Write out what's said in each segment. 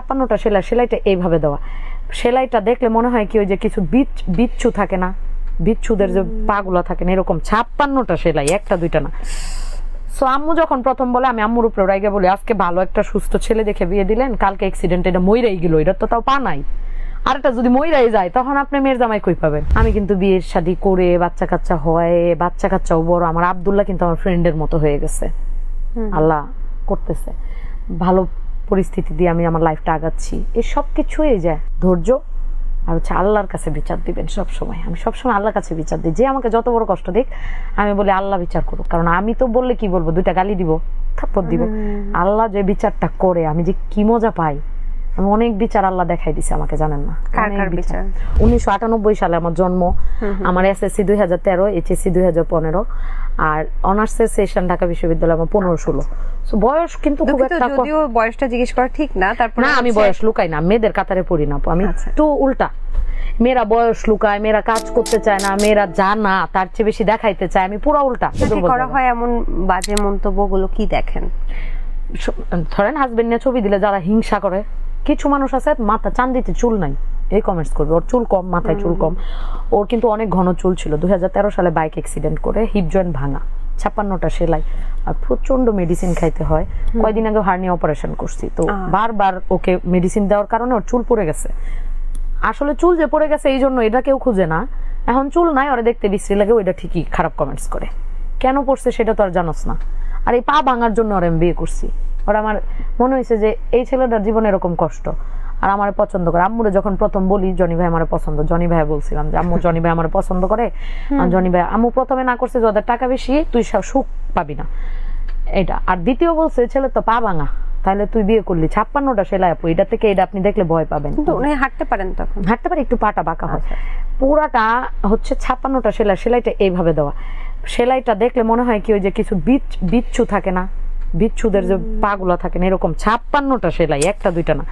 56টা সেলাই, সেলাইটা এইভাবে দেওয়া, সেলাইটা দেখলে মনে হয় কি ওই যে কিছু বিচ্ছু থাকে না, বিচ্ছুদের যে পাগুলো থাকে না, এরকম 56টা সেলাই, একটা দুইটা না। সো আম্মু যখন প্রথম বলে, আমি আম্মুর উপরে রাইগে বলি আজকে ভালো একটা সুস্থ ছেলে দেখে বিয়ে দিলেন, কালকে অ্যাক্সিডেন্ট, এটা মইরাই গেল, এটা তো তাও পা নাই, আর এটা যদি মইরাই যায় তখন আপনি মেয়ের জামাই কই পাবেন। আমি কিন্তু বিয়ের শাদী করে বাচ্চা কাচ্চা হয়, বাচ্চা কাচ্চাও বড়, আমার আব্দুল্লাহ কিন্তু আমার ফ্রেন্ডের মতো হয়ে গেছে, আল্লাহ করতেছে ভালো পরিস্থিতি দিয়ে আমি আমার লাইফটা আগাচ্ছি। এই সব কিছুই যায় ধৈর্য আর হচ্ছে আল্লাহর কাছে বিচার দিবেন সব সময়। আমি সবসময় আল্লাহর কাছে বিচার দিই, যে আমাকে যত বড় কষ্ট দিক আমি বলি আল্লাহ বিচার করুক, কারণ আমি তো বললে কি বলবো, দুইটা গালি দিব, থাপ্পড় দিব, আল্লাহ যে বিচারটা করে আমি যে কি মজা পাই, আমি অনেক বিচার আল্লাহ দেখাই দিছে আমাকে, জানেন না। 1998 সালে আমার জন্ম, আমার SSC 2013, HSC 2015, আর অনার্সের সেশন ঢাকা বিশ্ববিদ্যালয় আমার 15-16। বয়স কিন্তু খুব একটা, যদিও বয়সটা জিজ্ঞেস করা ঠিক না, তারপর না আমি বয়স লুকাই না, মেয়েদের কাতারে পড়ি না, আমি একটু উল্টা। মেয়েরা বয়স লুকায়, মেয়েরা কাজ করতে চায় না, মেয়েরা জানা তার চেয়ে বেশি দেখাইতে চায়, আমি পুরো উল্টা। করা হয় এমন বাজে মন্তব্যগুলো কি দেখেন? ধরেন হাজবেন্ড নিয়ে ছবি দিলে যারা হিংসা করে, কিছু মানুষ আছে মাথা চান্দিতে চুল নাই, এই কমেন্টস করবে ওর চুল কম, মাথায় চুল কম। ওর কিন্তু অনেক ঘন চুল ছিল, 2013 সালে বাইক অ্যাক্সিডেন্ট করে হিপ জয়েন্ট ভাঙা, 56টা সেলাই, আর প্রচন্ড মেডিসিন খাইতে হয়। কয়দিন আগে হার্নিয়া অপারেশন করছি, তো বারবার ওকে মেডিসিন দেওয়ার কারণে ওর চুল পড়ে গেছে। আসলে চুল যে পড়ে গেছে এই জন্য এটা কেউ খুঁজে না, এখন চুল নাই, ওরা দেখতে বিশ্রী লাগে, ওইটা ঠিকই খারাপ কমেন্টস করে। কেন পড়ছে সেটা তো আর জানোস না। আর এই পা ভাঙার জন্য ওরা আমি বিয়ে করছি, ওরা আমার মনে হয়েছে যে এই ছেলেটার জীবনে এরকম কষ্ট, আর আমার পছন্দ করে। আম্মুরে যখন প্রথম বলি জনি ভাই আমার পছন্দ, জনি ভাই বলছিলাম যে আম্মু জনি ভাই আমার পছন্দ করে, জনি ভাই, আম্মু প্রথমে না করছে যে ওদের টাকা বেশি, তুই সুখ পাবি না এটা, আর দ্বিতীয় বলছে ছেলে তো পা ভাঙা, তাহলে তুই বিয়ে করলি, 56টা সেলাই আপু, এটা থেকে এটা আপনি দেখলে ভয় পাবেন। উনি হাঁটতে পারেন, তখন হাঁটতে পারে, একটু পাটা বাঁকা হয়, পুরাটা হচ্ছে 56টা সেলাই, সেলাইটা এইভাবে দেওয়া, সেলাইটা দেখলে মনে হয় কি ওই যে কিছু বিচ্ছু থাকে না, বিচ্ছুদের যে পাগুলো থাকে না, এরকম 56টা সেলাই, একটা দুইটা না।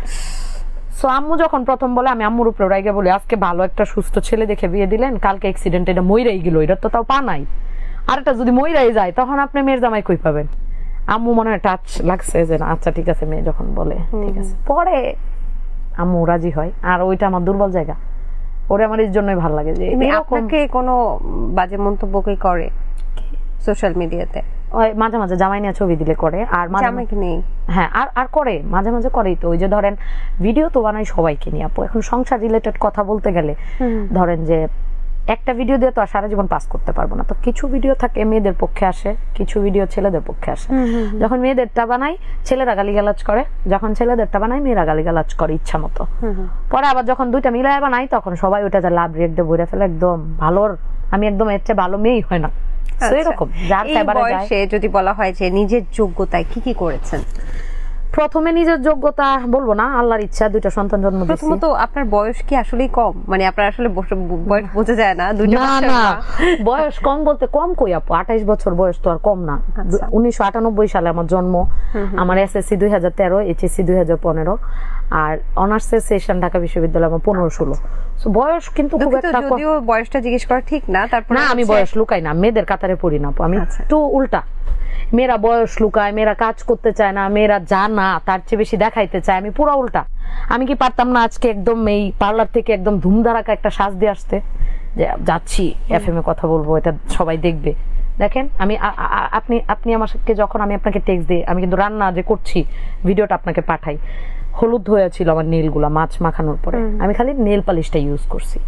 সো আম্মু যখন প্রথম বলে, আমি আম্মুর উপরে রাইগে বলি আজকে ভালো একটা সুস্থ ছেলে দেখে বিয়ে দিলেন, কালকে অ্যাক্সিডেন্ট, এটা মইরাই গেল, এটা তো তাও পা নাই, আর এটা যদি মইরাই যায় তখন আপনি মেয়ের জামাই কই পাবেন। আম্মু মনে হয় টাচ লাগছে যে আচ্ছা ঠিক আছে, মেয়ে যখন বলে ঠিক আছে, পরে আম্মু রাজি হয়, আর ওইটা আমার দুর্বল জায়গা, ওরে আমার এই জন্যই ভালো লাগে। যে আপনাকে কোনো বাজে মন্তব্য কি করে সোশ্যাল মিডিয়াতে? মাঝে মাঝে জামাই নিয়ে ছবি দিলে করে, আর হ্যাঁ আর করে মাঝে মাঝে করেই তো। ওই যে ধরেন ভিডিও তো বানাই সবাইকে নিয়ে আপু, এখন সংসার রিলেটেড কথা বলতে গেলে ধরেন যে একটা ভিডিও দিয়ে তো আর সারা জীবন পাস করতে পারবো না, তো কিছু ভিডিও থাকে মেয়েদের পক্ষে আসে, কিছু ভিডিও ছেলেদের পক্ষে আসে। যখন মেয়েদেরটা বানাই ছেলেরা গালিগালাজ করে, যখন ছেলেদেরটা বানাই মেয়েরা গালিগালাজ করে ইচ্ছা মতো। পরে আবার যখন দুইটা মিলায় বানাই তখন সবাই ওইটাতে লাভ রেট দিয়ে বইরে ফেলে, একদম ভালোর, আমি একদম এর চেয়ে ভালো মেয়েই হয় না। যদি বলা হয় যে নিজের যোগ্যতায় কি কি করেছেন? প্রথমে নিজের যোগ্যতা বলবো না, আল্লাহর ইচ্ছা, দুইটা সন্তান জন্ম দিয়েছি। প্রথমত আপনার বয়স কি আসলেই কম, মানে আপনার আসলে বয়স বোঝা যায় না? না বয়স কম বলতে কম কই আপু, 28 বছর বয়স তো আর কম না। 1998 সালে আমার জন্ম, আমার SSC 2013, HSC 2015, আর অনার্সের সেশন ঢাকা বিশ্ববিদ্যালয় আমার 15-16। বয়স কিন্তু খুব একটা, যদিও বয়সটা জিজ্ঞেস করা ঠিক না, তারপর না আমি বয়স লুকাই না, মেয়েদের কাতারে পড়ি না, আমি একটু উল্টা। মেয়েরা বয়স লুকায়, মেয়েরা কাজ করতে চায় না, মেয়েরা জানা তার চেয়ে বেশি দেখাইতে চায়, আমি পুরো উল্টা। আমি কি পারতাম না আজকে একদম এই পার্লার থেকে একদম ধুমধারাকা একটা সাজ দিয়ে আসতে, যে যাচ্ছি FM এ কথা বলবো, এটা সবাই দেখবে। দেখেন আমি আপনি আমাকে যখন আমি আপনাকে টেক্সট দিই, আমি কিন্তু রান্না যে করছি ভিডিওটা আপনাকে পাঠাই, হলুদ হয়েছিল আমার নেল গুলা মাছ মাখানোর পরে, আমি খালি নেল পালিশটা ইউজ করছি,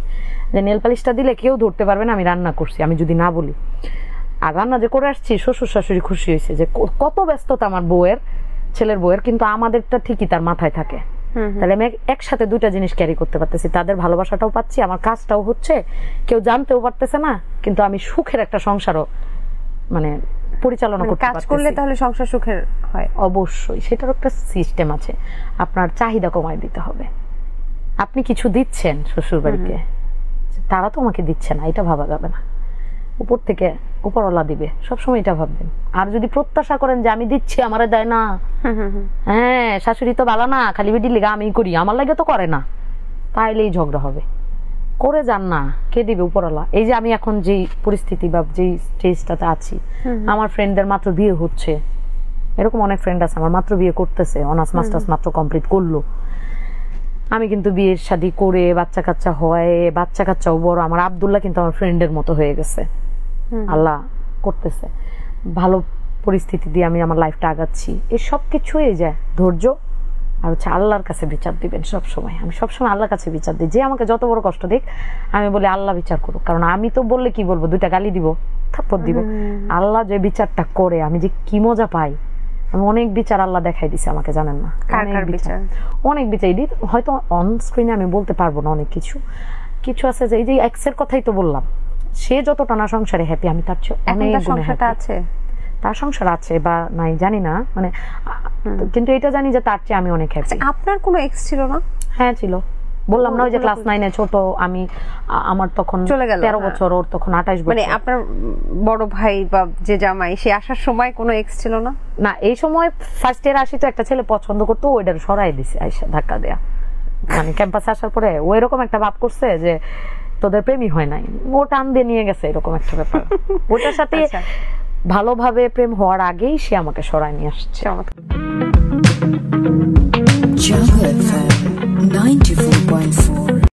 যে নেল পালিশটা দিলে কেউ ধরতে পারবে না আমি রান্না করছি, আমি যদি না বলি। আর রান্না যে করে আসছি শ্বশুর শাশুড়ি খুশি হয়েছে যে কত ব্যস্ততা আমার বউয়ের, ছেলের বউয়ের, কিন্তু আমাদেরটা ঠিকই তার মাথায় থাকে। তাহলে আমি একসাথে দুইটা জিনিস ক্যারি করতে পারতেছি, তাদের ভালোবাসাটাও পাচ্ছি, আমার কাজটাও হচ্ছে, কেউ জানতেও পারতেছে না, কিন্তু আমি সুখের একটা সংসারও মানে পরিচালনা করতে পারতেছি। কাজ করলে তাহলে সংসার সুখের হয়? অবশ্যই, সেটার একটা সিস্টেম আছে, আপনার চাহিদা কমায় দিতে হবে। আপনি কিছু দিচ্ছেন শ্বশুর বাড়িতে, তারা তো আমাকে দিচ্ছে না, এটা ভাবা যাবে না, উপর থেকে উপরওয়ালা দিবে, সবসময় এটা ভাববেন। আর যদি প্রত্যাশা করেন যে আমি দিচ্ছি আমারে দেয় না, হ্যাঁ শাশুড়ি তো ভালো না, খালি বেটি লেগে আমি করি, আমার লাগে তো করে না, তাইলেই ঝগড়া হবে। করে যান না, কে দিবে? উপরওয়ালা। এই যে আমি এখন যেই পরিস্থিতি বা যেই স্টেজটাতে আছি, আমার ফ্রেন্ডদের মাত্র বিয়ে হচ্ছে, এরকম অনেক ফ্রেন্ড আছে আমার মাত্র বিয়ে করতেছে, অনার্স মাস্টার্স মাত্র কমপ্লিট করলো, আমি কিন্তু বিয়ের শাদী করে বাচ্চা কাচ্চা হয়, বাচ্চা কাচ্চাও বড়, আমার আব্দুল্লাহ কিন্তু আমার ফ্রেন্ডের মতো হয়ে গেছে, আল্লাহ করতেছে ভালো পরিস্থিতি দিয়ে আমি আমার লাইফটা আগাচ্ছি। এই সব কিছুই যায় ধৈর্য আর হচ্ছে আল্লাহর কাছে বিচার দিবেন সব সময়। আমি সবসময় আল্লাহর কাছে বিচার দিই, যে আমাকে যত বড় কষ্ট দিক আমি বলি আল্লাহ বিচার করুক, কারণ আমি তো বললে কি বলবো, দুইটা গালি দিব, থাপ্পড় দিব। আল্লাহ যে বিচারটা করে আমি যে কি মজা পাই, আমি অনেক বিচার আল্লাহ দেখাই দিছে আমাকে, জানেন না, অনেক বিচার হয়তো অন স্ক্রিনে আমি বলতে পারবো না, অনেক কিছু কিছু আছে যে এই যে এক্সের কথাই তো বললাম, সে যতটা না সংসারে হ্যাপি আমি তার চেয়ে অনেক গুণে হ্যাপি। আছে, তার সংসার আছে বা নাই জানি না, মানে কিন্তু এটা জানি যে তার চেয়ে আমি অনেক হ্যাপি। আপনার কোনো এক্স ছিল না? হ্যাঁ ছিল, বললাম না ওই যে ক্লাস 9 এ ছোট আমি, আমার তখন 13 বছর, ওর তখন 28 বছর। মানে আপনার বড় ভাই বা যে জামাই, সে আসার সময় কোনো এক্স ছিল না? না, এই সময় ফার্স্ট ইয়ার আসি তো একটা ছেলে পছন্দ করতো, ওইটার সরাই দিছে আইসা ধাক্কা দেয়া, মানে ক্যাম্পাসে আসার পরে ও এরকম একটা ভাব করছে যে তোদের প্রেমই হয় নাই, ও টান দিয়ে নিয়ে গেছে, এরকম একটা ব্যাপার। ওটার সাথে ভালোভাবে প্রেম হওয়ার আগেই সে আমাকে সরাই নিয়ে আসছে।